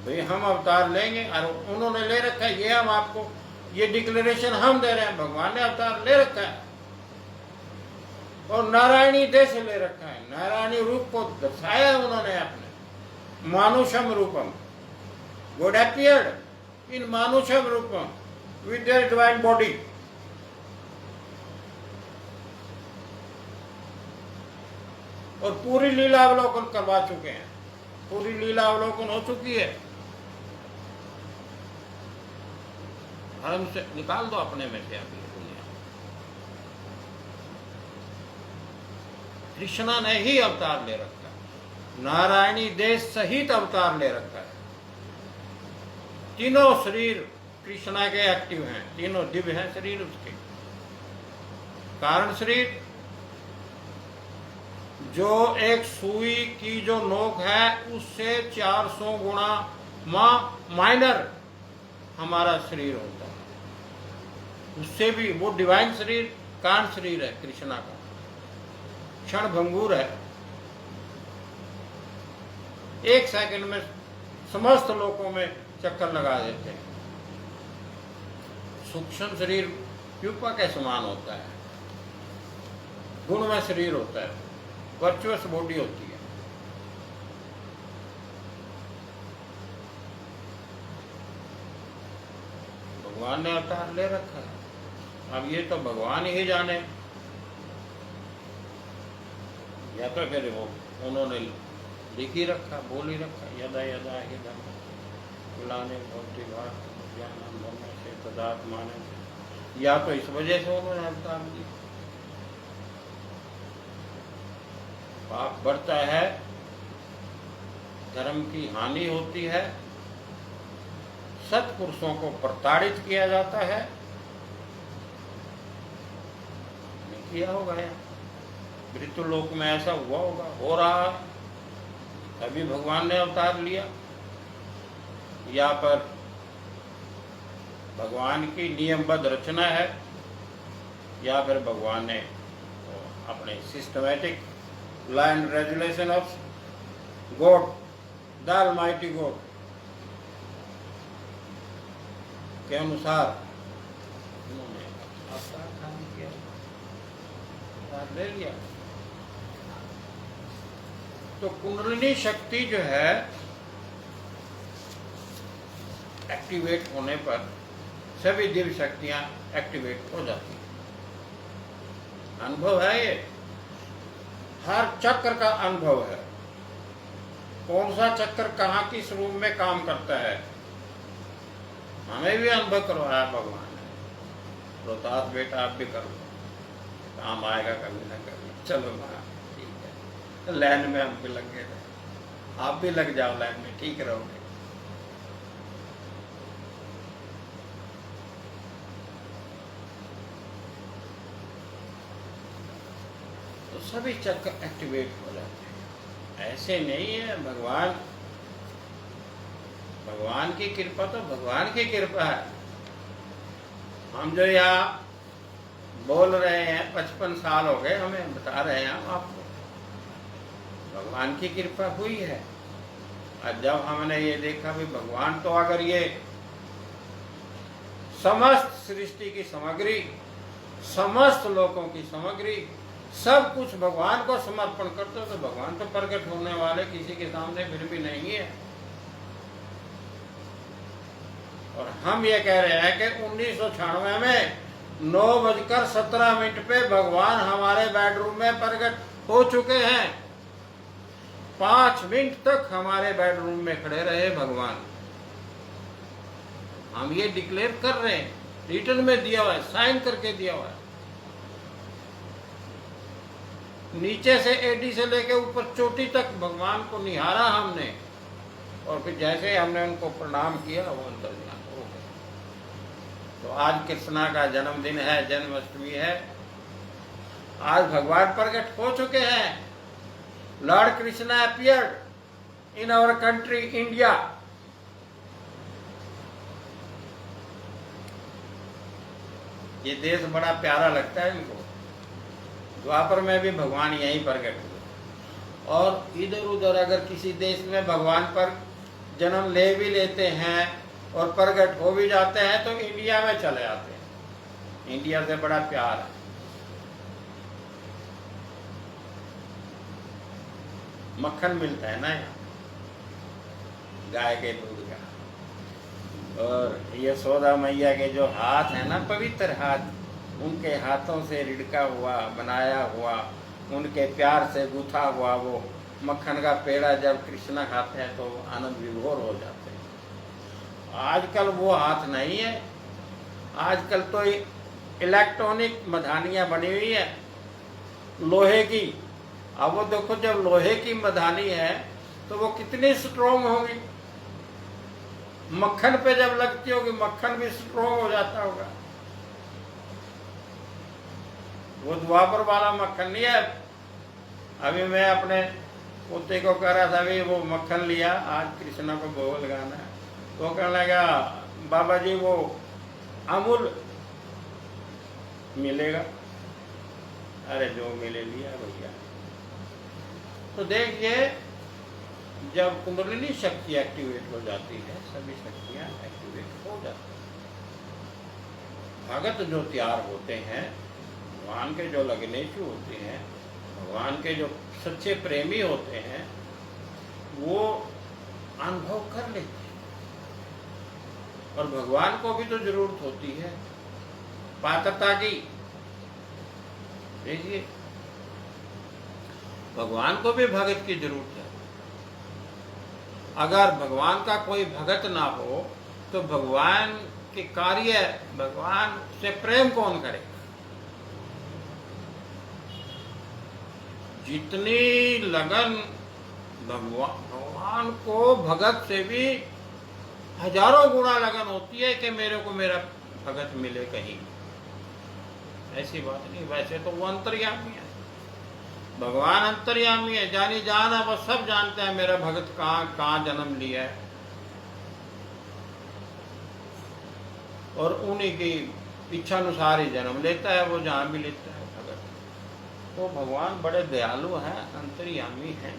भाई हम अवतार लेंगे, और उन्होंने ले रखा है, ये हम आपको, ये डिक्लेरेशन हम दे रहे हैं, भगवान ने अवतार ले रखा है और नारायणी देह से ले रखा है। नारायणी रूप को दर्शाया उन्होंने अपने मानुषम रूपम, गॉड अपीयर्ड इन मानुषम रूपम विद देयर डिवाइन बॉडी। और पूरी लीला अवलोकन करवा चुके हैं, पूरी लीला अवलोकन हो चुकी है। धर्म से निकाल दो अपने में से अभी दुनिया। कृष्णा ने ही अवतार ले रखा है, नारायणी देश सहित अवतार ले रखा है। तीनों शरीर कृष्णा के एक्टिव हैं, तीनों दिव्य हैं शरीर उसके। कारण शरीर जो एक सुई की जो नोक है उससे 400 गुणा माइनर हमारा शरीर होता है, उससे भी वो डिवाइन शरीर कारण शरीर है कृष्णा का, क्षण भंगुर है। 1 सेकंड में समस्त लोकों में चक्कर लगा देते हैं। सूक्ष्म शरीर प्यूपा के समान होता है, गुणमय शरीर होता है, वर्चुअस बॉडी होती है। भगवान ने अवतार ले रखा है। अब ये तो भगवान ही जाने, या तो फिर वो उन्होंने लिख ही रखा, बोल ही रखा, यदा यदा ही धर्म कुलाने भक्ति भात ज्ञान धर्म से तदात माने, या तो इस वजह से उन्होंने अवतार दिया। पाप बढ़ता है, धर्म की हानि होती है, सत्पुरुषों को प्रताड़ित किया जाता है। नहीं किया होगा या मृत्युलोक में ऐसा हुआ होगा, हो रहा है, तभी भगवान ने अवतार लिया। या पर भगवान की नियमबद्ध रचना है, या फिर भगवान ने अपने systematic law and regulation of God, the almighty God के अनुसार उन्होंने अवतार धारण किया, अवतार ले लिया। तो कुंडलिनी शक्ति जो है एक्टिवेट होने पर सभी दिव्य शक्तियां एक्टिवेट हो जाती हैं। अनुभव है ये, हर चक्र का अनुभव है, कौन सा चक्र कहाँ किस रूप में काम करता है, हमें भी अनुभव करवाया भगवान ने। रोहतास बेटा आप भी कर लो, काम आएगा कभी ना कभी। चलो ना, ठीक है, लाइन में हम भी लग गए थे, आप भी लग जाओ लाइन में, ठीक रहोगे। तो सभी चक्र एक्टिवेट हो जाते हैं। ऐसे नहीं है, भगवान की कृपा तो भगवान की कृपा है। हम जो यहाँ बोल रहे हैं 55 साल हो गए, हमें बता रहे हैं हम आपको, भगवान की कृपा हुई है। और जब हमने ये देखा भी भगवान तो अगर ये समस्त सृष्टि की सामग्री, समस्त लोगों की सामग्री, सब कुछ भगवान को समर्पण करते तो भगवान तो प्रकट होने वाले किसी के सामने फिर भी नहीं है। और हम ये कह रहे हैं कि 1996 में 9:17 पे भगवान हमारे बेडरूम में प्रकट हो चुके हैं। 5 मिनट तक हमारे बेडरूम में खड़े रहे भगवान। हम ये डिक्लेयर कर रहे हैं, रिटर्न में दिया हुआ है, साइन करके दिया हुआ है। नीचे से एडी से लेके ऊपर चोटी तक भगवान को निहारा हमने, और फिर जैसे हमने उनको प्रणाम किया वो अंतर्ध्यान हो गए। तो आज कृष्णा का जन्मदिन है, जन्माष्टमी है। आज भगवान प्रकट हो चुके हैं। Lord Krishna appeared in our country India. ये देश बड़ा प्यारा लगता है इनको। द्वापर में भी भगवान यहीं प्रकट हुए, और इधर उधर अगर किसी देश में भगवान पर जन्म ले भी लेते हैं और प्रकट हो भी जाते हैं तो इंडिया में चले आते हैं। इंडिया से बड़ा प्यार है। मक्खन मिलता है ना यहाँ गाय के दूध का। और यशोदा मैया के जो हाथ है ना, पवित्र हाथ, उनके हाथों से रिड़का हुआ, बनाया हुआ, उनके प्यार से गूथा हुआ वो मक्खन का पेड़ा जब कृष्णा खाते हैं तो आनंद विभोर हो जाते हैं। आजकल वो हाथ नहीं है। आजकल तो इलेक्ट्रॉनिक मधानियाँ बनी हुई है लोहे की, अब वो देखो, जब लोहे की मधानी है तो वो कितनी स्ट्रोंग होगी, मक्खन पे जब लगती होगी मक्खन भी स्ट्रोंग हो जाता होगा। वो द्वापर वाला मक्खन नहीं है। अभी मैं अपने पोते को कह रहा था, अभी वो मक्खन लिया, आज कृष्णा को भोग लगाना है, तो कहने लगा बाबा जी वो अमूल मिलेगा। अरे जो मिले लिया भैया। तो देखिए, जब कुंडलिनी शक्ति एक्टिवेट हो जाती है, सभी शक्तियां एक्टिवेट हो जाती हैं। भगत जो तैयार होते हैं, भगवान के जो लग्नेशु होते हैं, भगवान के जो सच्चे प्रेमी होते हैं, वो अनुभव कर लेते हैं। और भगवान को भी तो जरूरत होती है पात्रता की। देखिए, भगवान को भी भगत की जरूरत है। अगर भगवान का कोई भगत ना हो तो भगवान के कार्य, भगवान से प्रेम कौन करे? जितनी लगन भगवान को भगत से भी हजारों गुना लगन होती है कि मेरे को मेरा भगत मिले कहीं। ऐसी बात नहीं, वैसे तो वो अंतर्यामी है, भगवान अंतर्यामी है, जानी जान है, वो सब जानते हैं मेरा भगत कहाँ जन्म लिया है, और उन्हीं की इच्छा अनुसार ही जन्म लेता है, वो जहाँ भी लेता है भगत। तो भगवान बड़े दयालु हैं, अंतर्यामी हैं।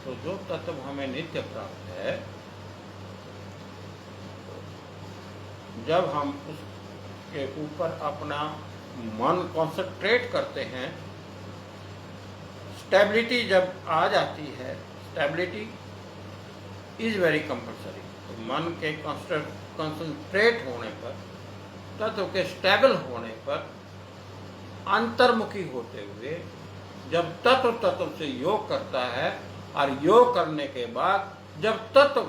तो जो तत्व हमें नित्य प्राप्त है, जब हम उसके ऊपर अपना मन कंसंट्रेट करते हैं, स्टेबिलिटी जब आ जाती है, स्टेबिलिटी इज वेरी कंपल्सरी। तो मन के कंसंट्रेट होने पर, तत्व के स्टेबल होने पर, अंतर्मुखी होते हुए जब तत्व से योग करता है, और योग करने के बाद जब तत्व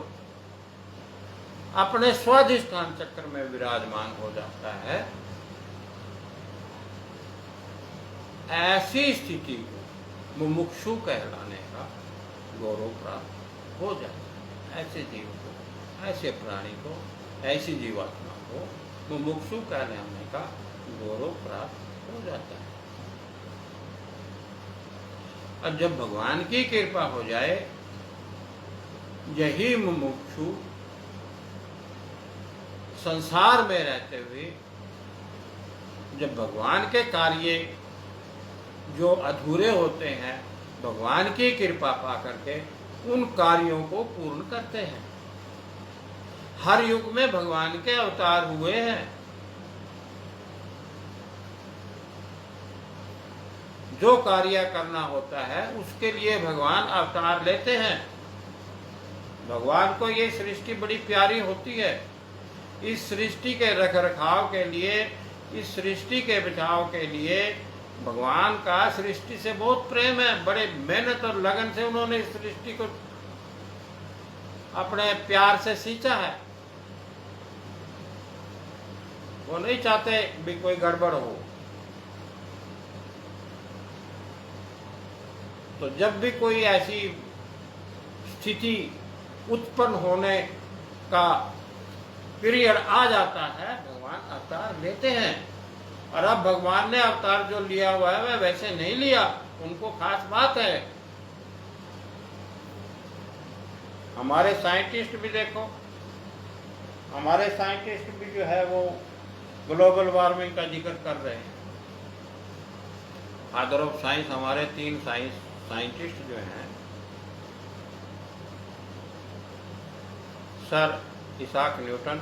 अपने स्वाधिष्ठान चक्र में विराजमान हो जाता है, ऐसी स्थिति को मुमुक्षु कहलाने का गौरव प्राप्त हो जाता है। ऐसे जीव को, ऐसे प्राणी को, ऐसी जीवात्मा को मुमुक्षु कहलाने का गौरव प्राप्त हो जाता है। और जब भगवान की कृपा हो जाए, यही मुमुक्षु संसार में रहते हुए जब भगवान के कार्य जो अधूरे होते हैं, भगवान की कृपा पा करके उन कार्यों को पूर्ण करते हैं। हर युग में भगवान के अवतार हुए हैं। जो कार्य करना होता है उसके लिए भगवान अवतार लेते हैं। भगवान को ये सृष्टि बड़ी प्यारी होती है। इस सृष्टि के रखरखाव के लिए, इस सृष्टि के बचाव के लिए भगवान का सृष्टि से बहुत प्रेम है। बड़े मेहनत और लगन से उन्होंने इस सृष्टि को अपने प्यार से सींचा है। वो नहीं चाहते भी कोई गड़बड़ हो। तो जब भी कोई ऐसी स्थिति उत्पन्न होने का पीरियड आ जाता है, भगवान अवतार लेते हैं। और अब भगवान ने अवतार जो लिया हुआ है वह वैसे नहीं लिया, उनको खास बात है। हमारे साइंटिस्ट भी देखो, हमारे साइंटिस्ट भी जो है वो ग्लोबल वार्मिंग का जिक्र कर रहे हैं। फादर ऑफ साइंस हमारे 3 साइंटिस्ट जो हैं, sir Isaac Newton,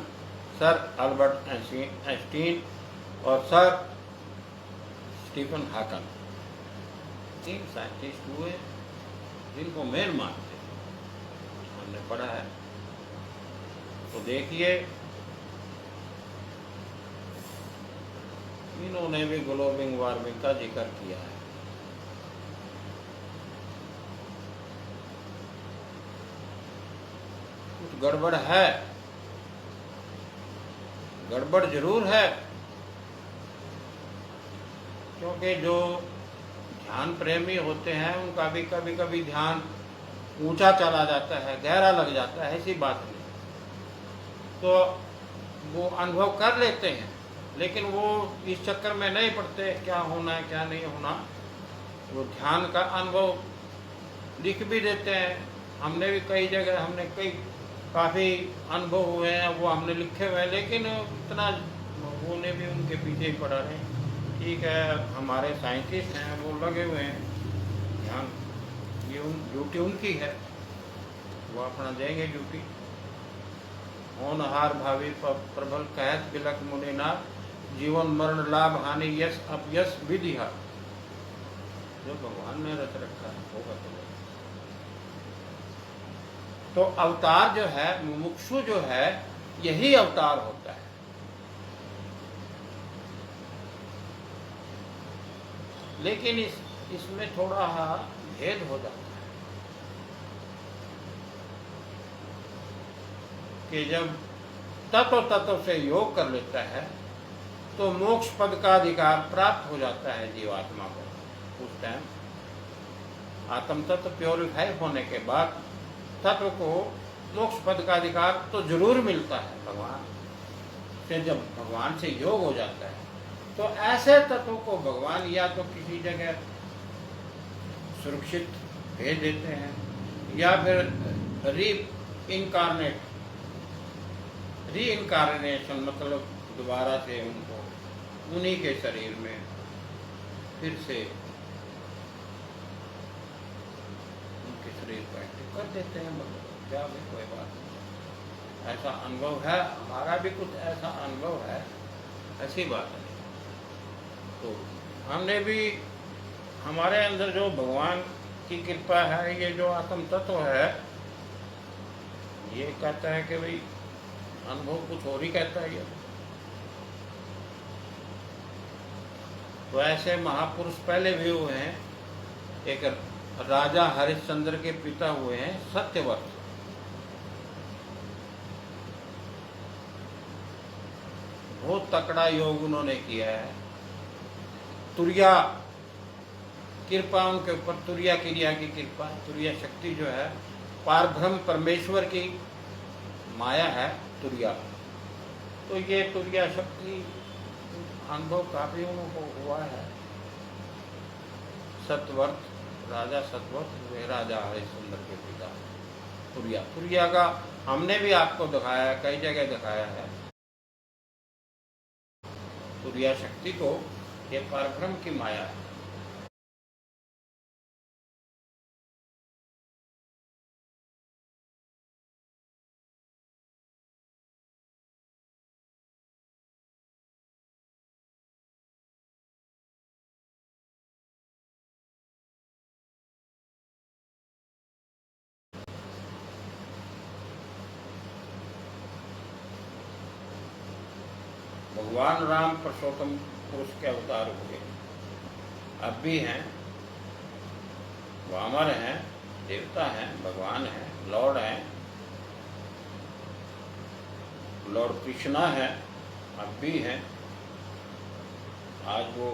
sir Albert Einstein और सर स्टीफन हॉकिंग, 3 साइंटिस्ट हुए जिनको मेन मानते हैं, हमने पढ़ा है। तो देखिए, इन्होंने भी ग्लोबल वार्मिंग का जिक्र किया है। कुछ गड़बड़ है, गड़बड़ जरूर है। क्योंकि जो ध्यान प्रेमी होते हैं उनका भी कभी कभी ध्यान ऊंचा चला जाता है, गहरा लग जाता है, ऐसी बात नहीं। तो वो अनुभव कर लेते हैं, लेकिन वो इस चक्कर में नहीं पड़ते क्या होना है क्या नहीं होना। वो ध्यान का अनुभव लिख भी देते हैं। हमने भी कई जगह, हमने कई काफ़ी अनुभव हुए हैं, वो हमने लिखे हुए हैं, लेकिन इतना वो ने भी उनके पीछे ही पड़ा रहे। ठीक है, हमारे साइंटिस्ट हैं, वो लगे हुए हैं ध्यान, ये ड्यूटी उनकी है, वो अपना देंगे ड्यूटी। होनहार भावी प्रबल कहत बिलक मुनिना, जीवन मरण लाभ हानि यश अपयश विधि। जो भगवान ने रच रखा है होगा तो अवतार जो है, मुमुक्षु जो है, यही अवतार होता है। लेकिन इसमें थोड़ा भेद हो जाता है कि जब तत्व से योग कर लेता है तो मोक्ष पद का अधिकार प्राप्त हो जाता है जीवात्मा को। उस टाइम आत्म तत्व प्योरीफाई होने के बाद तत्व को मोक्ष पद का अधिकार तो जरूर मिलता है भगवान से। जब भगवान से योग हो जाता है तो ऐसे तत्व को भगवान या तो किसी जगह सुरक्षित भेज देते हैं, या फिर रीइनकारनेशन मतलब दोबारा से उनको उन्हीं के शरीर में फिर से उनके शरीर को एक्टिव कर देते हैं। मतलब क्या भी कोई बात नहीं, ऐसा अनुभव है, हमारा भी कुछ ऐसा अनुभव है, ऐसी बात नहीं। तो हमने भी, हमारे अंदर जो भगवान की कृपा है, ये जो आत्म तत्व है, ये कहता है कि भाई अनुभव कुछ और ही कहता है ये। तो ऐसे महापुरुष पहले भी हुए हैं। एक राजा हरिश्चंद्र के पिता हुए हैं सत्यव्रत। बहुत तकड़ा योग उन्होंने किया है। तुरिया कृपा उनके ऊपर, तुरिया क्रिया की कृपा, तुरिया शक्ति जो है पारब्रह्म परमेश्वर की माया है तुरिया। तो ये तुरिया शक्ति अनुभव काफी उनको हुआ है। सत्यव्रत, राजा सत्यव्रत वे राजा हरिश्चंद्र के पिता तुरिया। तुरिया का हमने भी आपको दिखाया है, कई जगह दिखाया है तुरिया शक्ति को। ये परब्रह्म की माया है। भगवान राम पुरुषोत्तम पुरुष के अवतार हुए, अब भी हैं, वो अमर हैं, देवता हैं, भगवान हैं, लॉर्ड हैं, लॉर्ड कृष्णा है, अब भी हैं। आज वो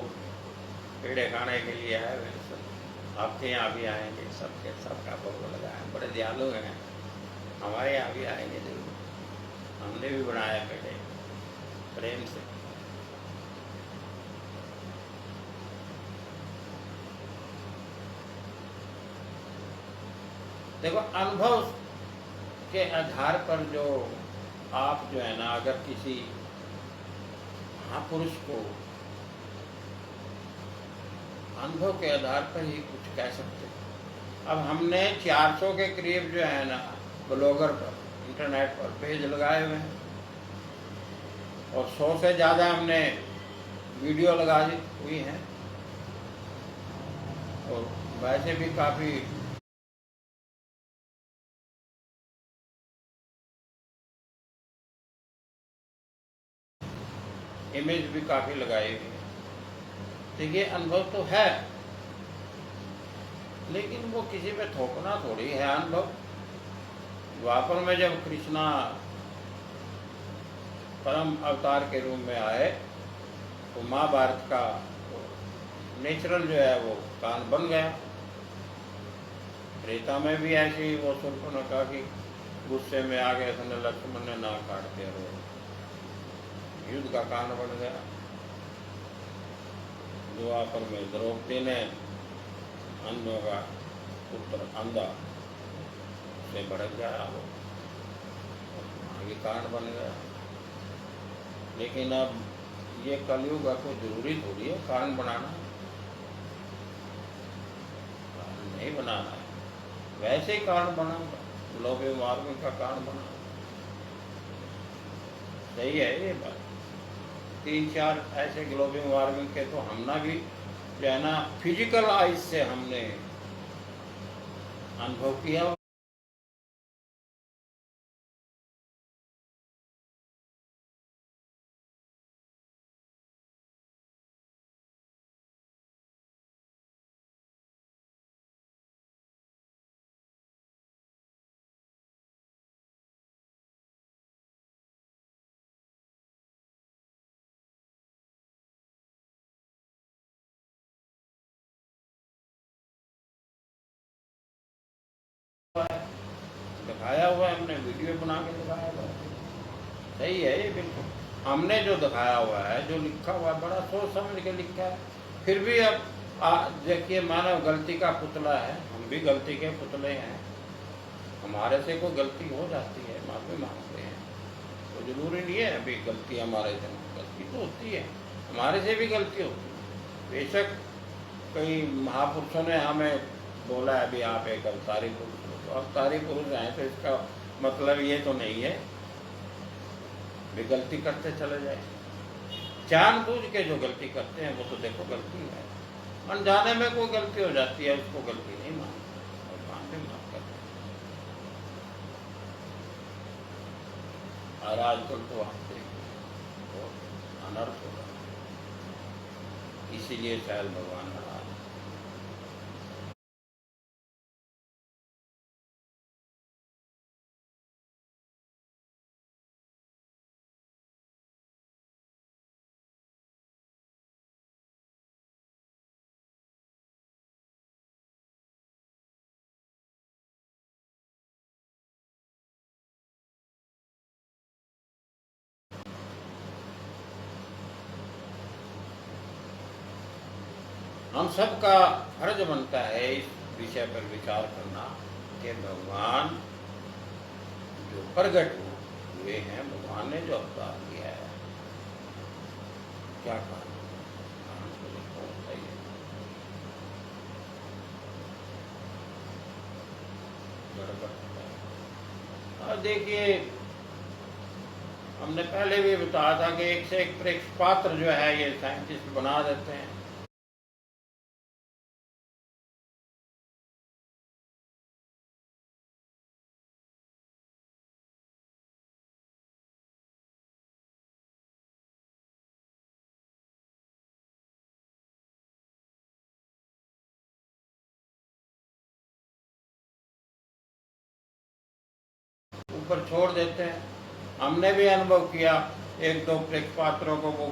पेड़े खाने के लिए आए हुए, सब आपके यहाँ भी आएंगे, सबके सबका भोग लगाए, बड़े दयालु हैं, हमारे यहाँ भी आएंगे जरूर। हमने भी बनाया पेड़े प्रेम से। देखो, अनुभव के आधार पर जो आप जो है ना, अगर किसी महापुरुष को अनुभव के आधार पर ही कुछ कह सकते। अब हमने 400 के करीब जो है ना ब्लॉगर पर, इंटरनेट पर पेज लगाए हुए हैं, और 100 से ज़्यादा हमने वीडियो लगा दी हुई हैं, और वैसे भी काफ़ी इमेज भी काफ़ी लगाई हुई है। तो ये अनुभव तो है, लेकिन वो किसी पे थोपना थोड़ी है अनुभव। द्वापर में जब कृष्णा परम अवतार के रूप में आए तो महाभारत का नेचुरल जो है वो कान बन गया। त्रेता में भी ऐसे ही वो शूर्पणखा की गुस्से में आ गए, उसने लक्ष्मण ने नाक काट दिया, युद्ध का कान बन गया। द्वापर में द्रौपदी ने अंधों का पुत्र अंधा से भड़क गया, वो आगे कांड बन गया। लेकिन अब ये कलयुग को जरूरी थोड़ी है कारण बनाना, कारण नहीं बनाना है, वैसे ही कारण बनाऊंगा, ग्लोबल वार्मिंग का कारण बना। सही है ये बात। 3-4 ऐसे ग्लोबल वार्मिंग के तो हमना भी जो है ना फिजिकल आइज से हमने अनुभव किया। दिखाया हुआ है, हमने वीडियो बना के दिखाया हुआ है। सही है ये बिल्कुल। हमने जो दिखाया हुआ है, जो लिखा हुआ है, बड़ा सोच समझ के लिखा है। फिर भी अब देखिए, मानव गलती का पुतला है, हम भी गलती के पुतले हैं। हमारे से कोई गलती हो जाती है, माफी मांगते हैं, तो जरूरी नहीं है अभी गलती हमारे से, गलती तो होती है, हमारे से भी गलती होती है। बेशक कई महापुरुषों ने हमें बोला है अभी आप एक अवतारी पुरुष हो, तो अवतारी पुरुष हैं तो इसका मतलब ये तो नहीं है भी गलती करते चले जाए। जानबूझ के जो गलती करते हैं वो तो देखो गलती है, अनजाने में कोई गलती हो जाती है, उसको गलती नहीं मानते और मानते माफ करते हैं। और आजकल तो आप देखिए तो अनर्थ हो रहा है, इसीलिए शायद भगवान नाराज। हम सबका फर्ज बनता है इस विषय पर विचार करना कि भगवान जो प्रकट हुए हैं, भगवान ने जो अवतार किया है, क्या कारण को देखो बताइए। गड़बड़ है। और देखिए, हमने पहले भी बताया था कि एक से एक प्रेक्ष पात्र जो है ये साइंटिस्ट बना देते हैं। ऊपर छोड़ देते हैं। हमने भी अनुभव किया, 1-2 प्रेक्ष पात्रों को वो